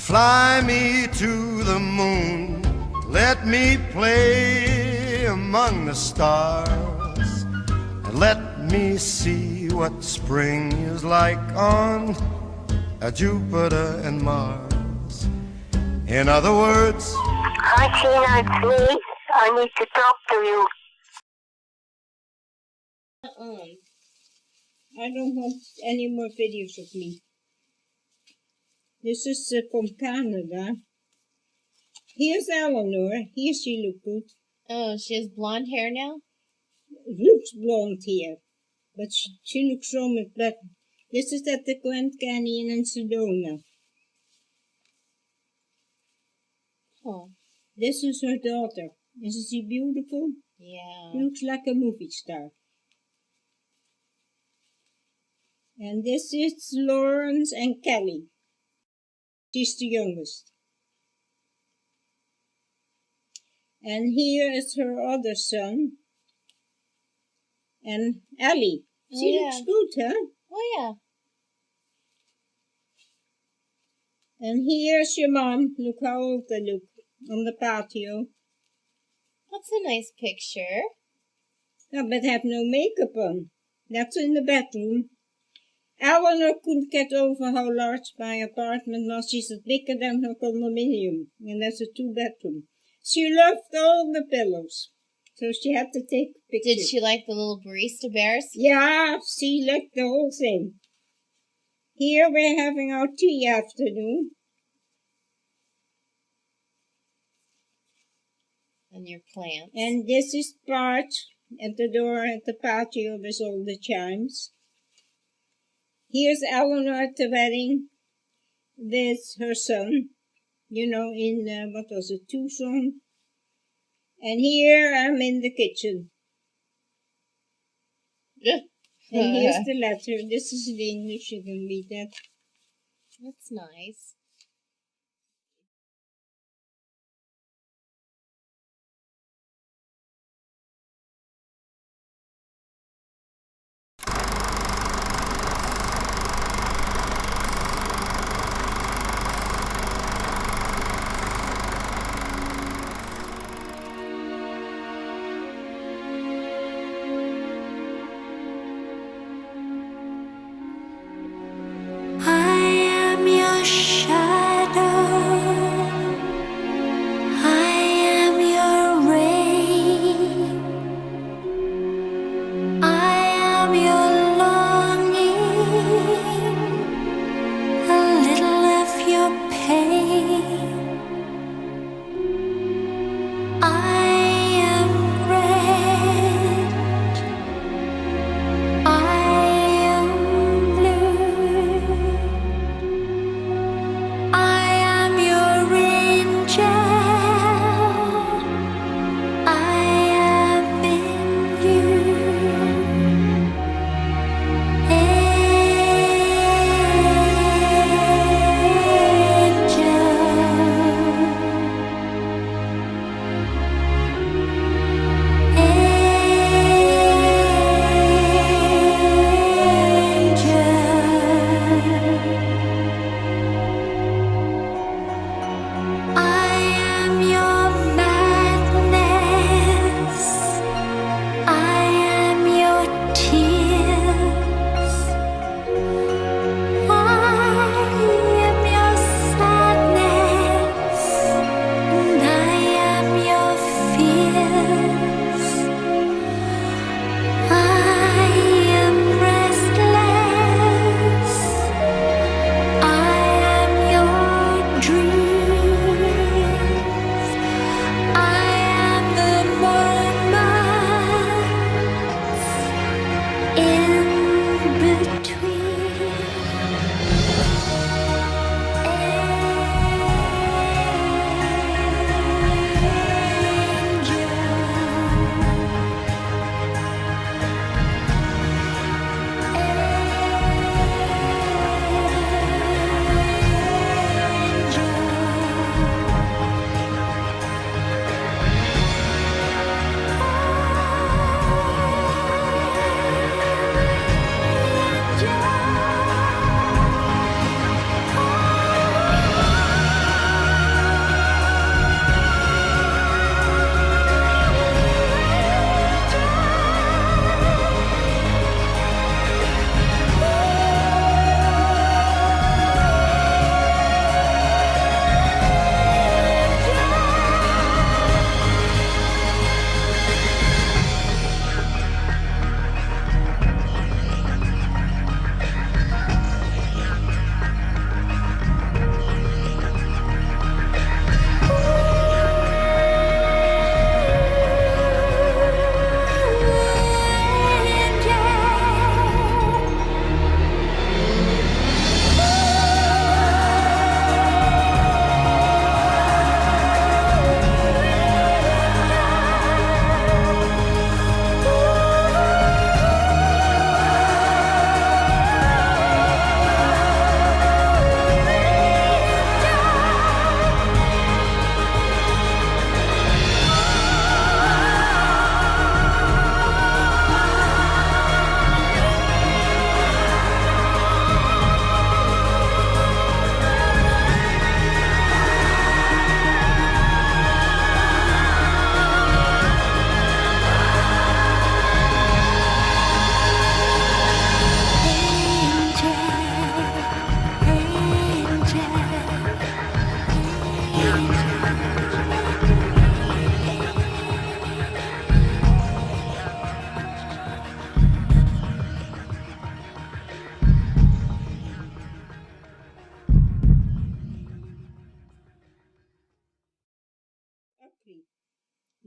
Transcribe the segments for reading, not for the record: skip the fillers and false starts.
Fly me to the moon, let me play among the stars, and let me see what spring is like on Jupiter and Mars. In other words, Hi, Tina, it's me. I need to talk to you. I don't want any more videos of me. This is from Canada. Here's Eleanor. Here she look good. Oh, she has blonde hair now? Looks blonde here. But she looks so much better. This is at the Grand Canyon in Sedona. Oh. This is her daughter. Isn't she beautiful? Yeah. She looks like a movie star. And this is Lawrence and Kelly. She's the youngest. And here is her other son. And Ellie. She looks good, huh? Oh, yeah. And here's your mom. Look how old they look on the patio. That's a nice picture. Yeah, but have no makeup on. That's in the bedroom. Eleanor couldn't get over how large my apartment was. She said bigger than her condominium. And that's a 2-bedroom. She loved all the pillows. So she had to take pictures. Did she like the little barista bears? Yeah, she liked the whole thing. Here we're having our tea afternoon. And your plants. And this is Part at the door at the patio with all the chimes. Here's Eleanor at the wedding with her son, in, what was it, Tucson. And here I'm in the kitchen. And here's the letter. This is the English, you can read that. That's nice. I am your shadow.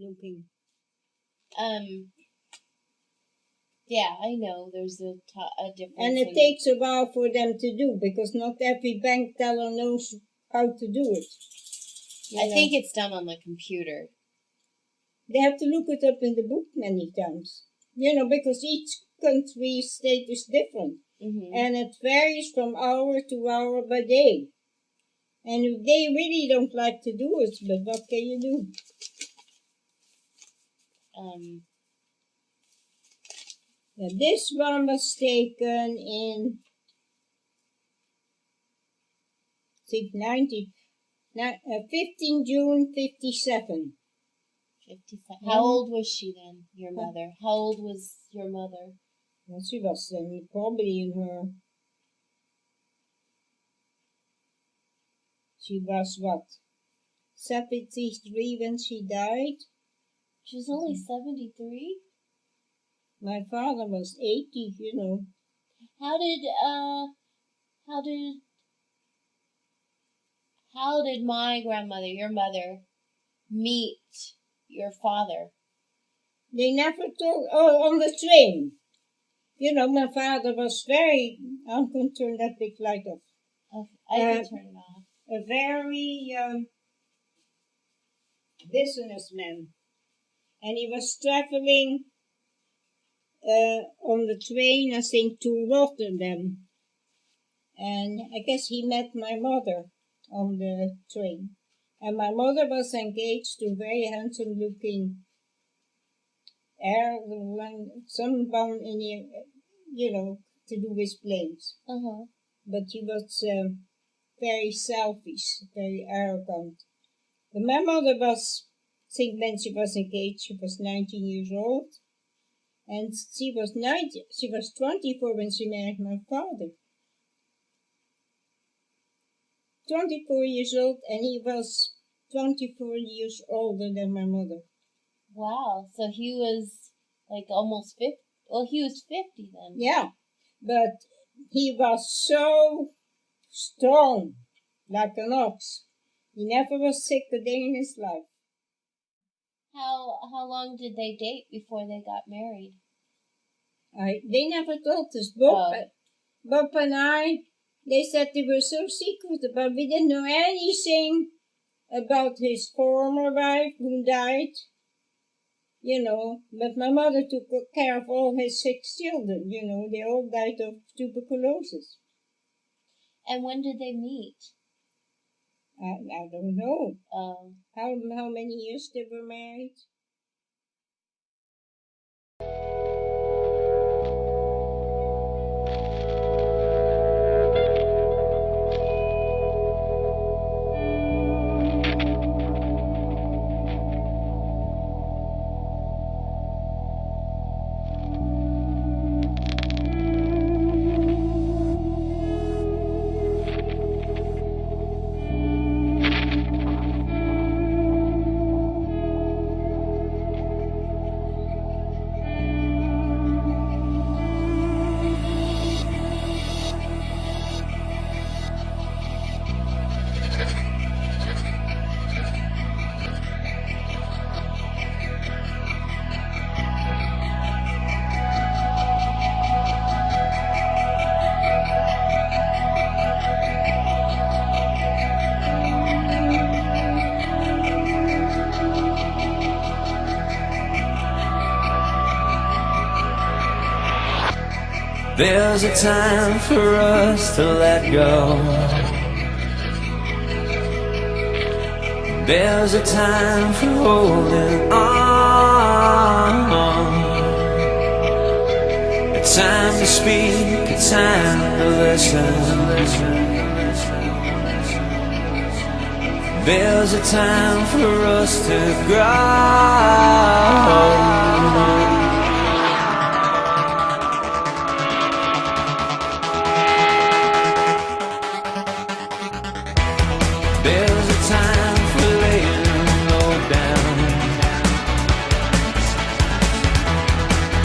looking. Yeah, I know. There's a difference. And it takes a while for them to do, because not every bank teller knows how to do it. I think it's done on the computer. They have to look it up in the book many times. Because each country state is different. Mm-hmm. And it varies from hour to hour by day. And they really don't like to do it, but what can you do? Now this one was taken in, I think 15 June 57. 57. How old was she then, your mother? How old was your mother? Well, she was probably in her... She was what? 73 when she died? She was only 73? My father was 80, How did my grandmother, your mother, meet your father? They never told... Oh, on the train. My father was very... I'm going to turn that big light off. Okay, I can turn it off. A very businessman. And he was traveling on the train, I think, to Rotterdam. And I guess he met my mother on the train. And my mother was engaged to a very handsome-looking someone in here, to do with planes. Uh-huh. But he was very selfish, very arrogant. But my mother was, I think when she was engaged, she was 19 years old. And she was 24 when she married my father. 24 years old, and he was 24 years older than my mother. Wow, so he was like almost 50. Well, he was 50 then. Yeah, but he was so strong, like an ox. He never was sick a day in his life. How long did they date before they got married? They never told us. Bob and I, they said they were so secret about. We didn't know anything about his former wife who died. But my mother took care of all his 6 children. They all died of tuberculosis. And when did they meet? I don't know. How many years they were married? There's a time for us to let go. There's a time for holding on. A time to speak, a time to listen. There's a time for us to grow. There's a time for laying low down.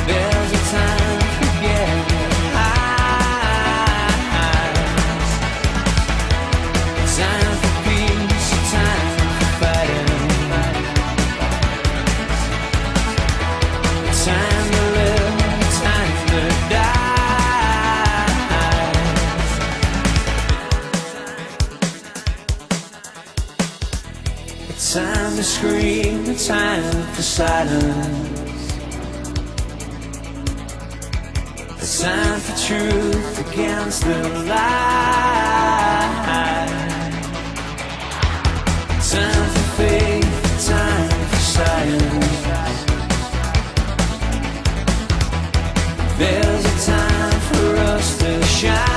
There's a time for getting high. A time for peace, a time for fighting. time for silence, a time for truth against the lie, time for faith, time for science. There's a time for us to shine.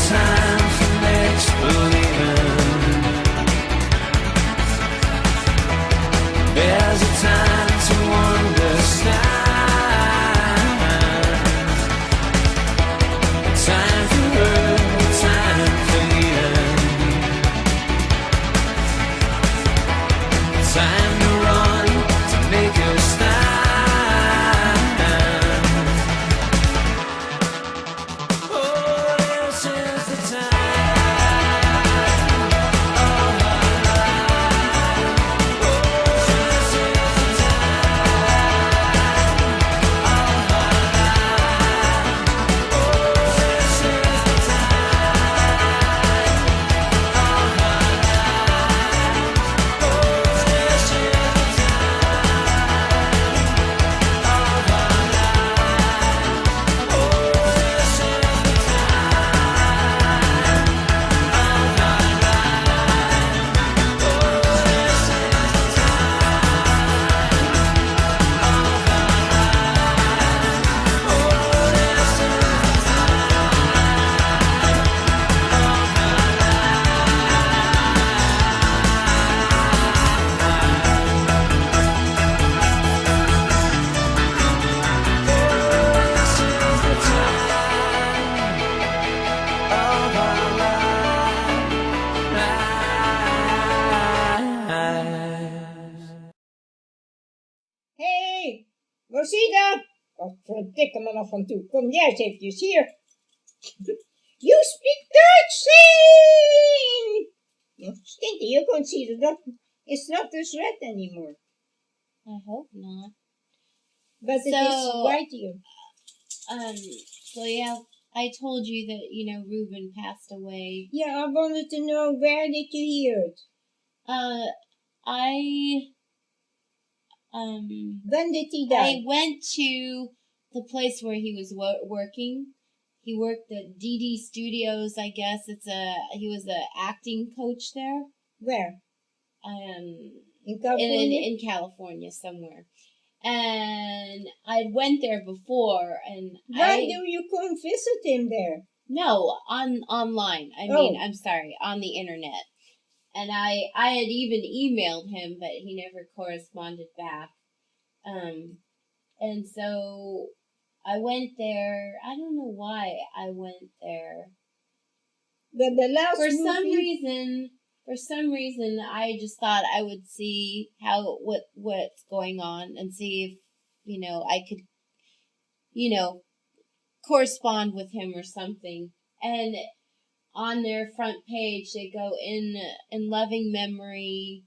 Time for next believing. There's a time to understand. Time for hurt, time for healing. Time to run, to make a stand. Oh, this is the time. Hey, Rosita! Wat verdikke me nog van toe. Kom jij eens eventjes hier. You speak Dutch, sing! No, Stinky, you're going to see the doctor. It's not this red anymore. I hope not. But it is So- white here. So yeah, I told you that, Reuben passed away. Yeah, I wanted to know, where did you hear it? When did he die? I went to the place where he was working. He worked at DD Studios, I guess. He was an acting coach there. Where? In California? In California somewhere. And I went there before, and Why do you come visit him there? No, online. I'm sorry, on the internet. And I had even emailed him, but he never corresponded back. And so I went there. I don't know why I went there. But the last For movie, some reason, I just thought I would see what's going on and see if, I could, correspond with him or something. And on their front page, they go in loving memory.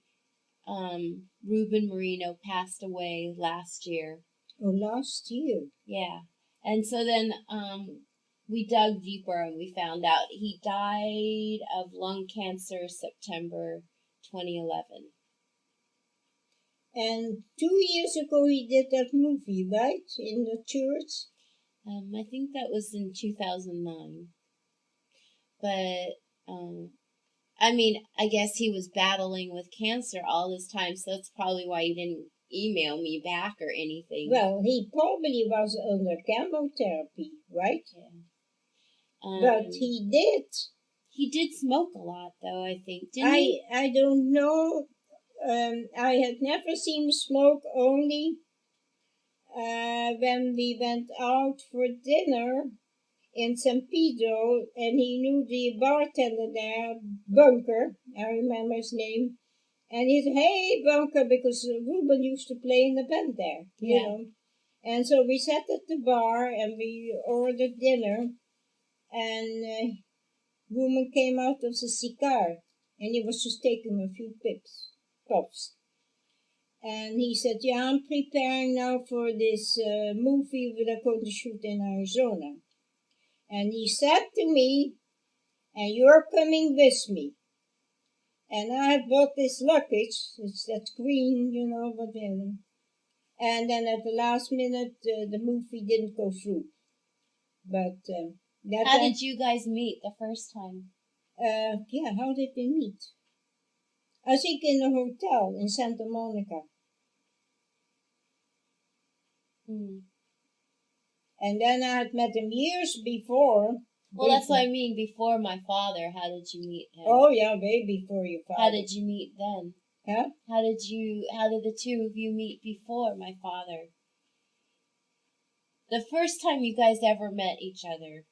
Ruben Marino passed away last year. Oh, last year. Yeah. And so then we dug deeper and we found out he died of lung cancer September 2011. And 2 years ago he did that movie, right? In the church? I think that was in 2009. But, I guess he was battling with cancer all this time, so that's probably why he didn't email me back or anything. Well, he probably was under chemotherapy, right? Yeah. But he did. He did smoke a lot, though, I think. Didn't he? I don't know. I had never seen him smoke, only when we went out for dinner in San Pedro, and he knew the bartender there, Bunker, I remember his name, and he said, "Hey, Bunker," because Ruben used to play in the band there, you know. And so we sat at the bar and we ordered dinner, and Ruben came out of the cigar, and he was just taking a few puffs. And he said, yeah, I'm preparing now for this movie that I'm going to shoot in Arizona. And he said to me, and you're coming with me. And I had bought this luggage, it's that green, you know, whatever. And then at the last minute, the movie didn't go through. But How did you guys meet the first time? Yeah, how did we meet? I think in a hotel in Santa Monica. And then I had met him years before. Well, that's what I mean. Before my father, how did you meet him? Oh yeah, way before your father. How did you meet then? Huh? How did the two of you meet before my father? The first time you guys ever met each other?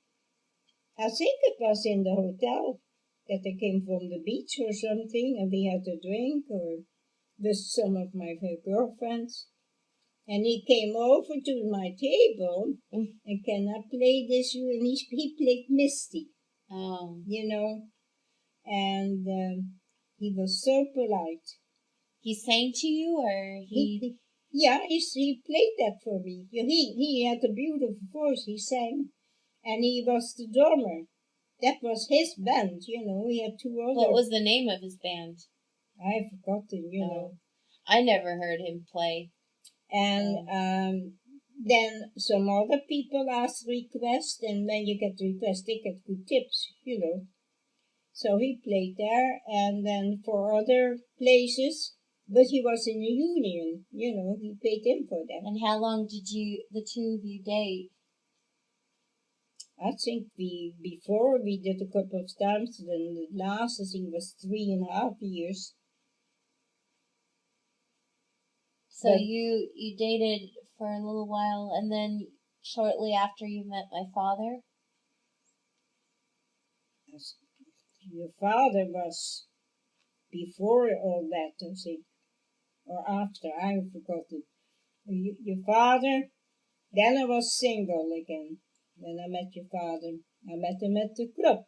I think it was in the hotel that I came from the beach or something, and we had a drink or with some of my girlfriends. And he came over to my table and can I play this? And he played Misty. Oh. You know, and he was so polite. He sang to you, or yeah, he played that for me. He had a beautiful voice. He sang, and he was the drummer. That was his band. You know, we had two other. What was the name of his band? I've forgotten. You know, I never heard him play. And then some other people asked requests, and when you get requests, they get good tips. You know. So he played there, and then for other places, but he was in a union, you know, he paid him for that. And how long did the two of you date? I think before we did a couple of times, then the last, I think, was 3.5 years. So you dated for a little while, and then shortly after you met my father? Your father was before all that, I think, or after, I've forgotten. Your father, then I was single again. Then I met your father. I met him at the club.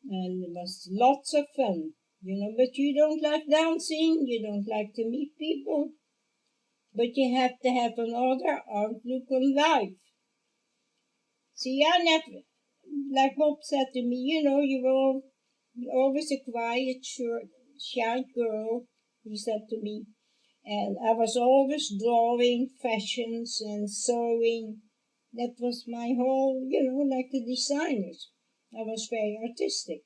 And it was lots of fun, you know, but you don't like dancing, you don't like to meet people, but you have to have another outlook on life. See, I never, like Bob said to me, you know, you were always a quiet, shy girl, he said to me. And I was always drawing fashions and sewing. That was my whole, you know, like the designers. I was very artistic.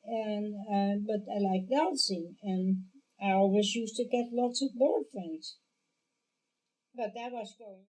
And but I like dancing, and I always used to get lots of boyfriends. But that was going.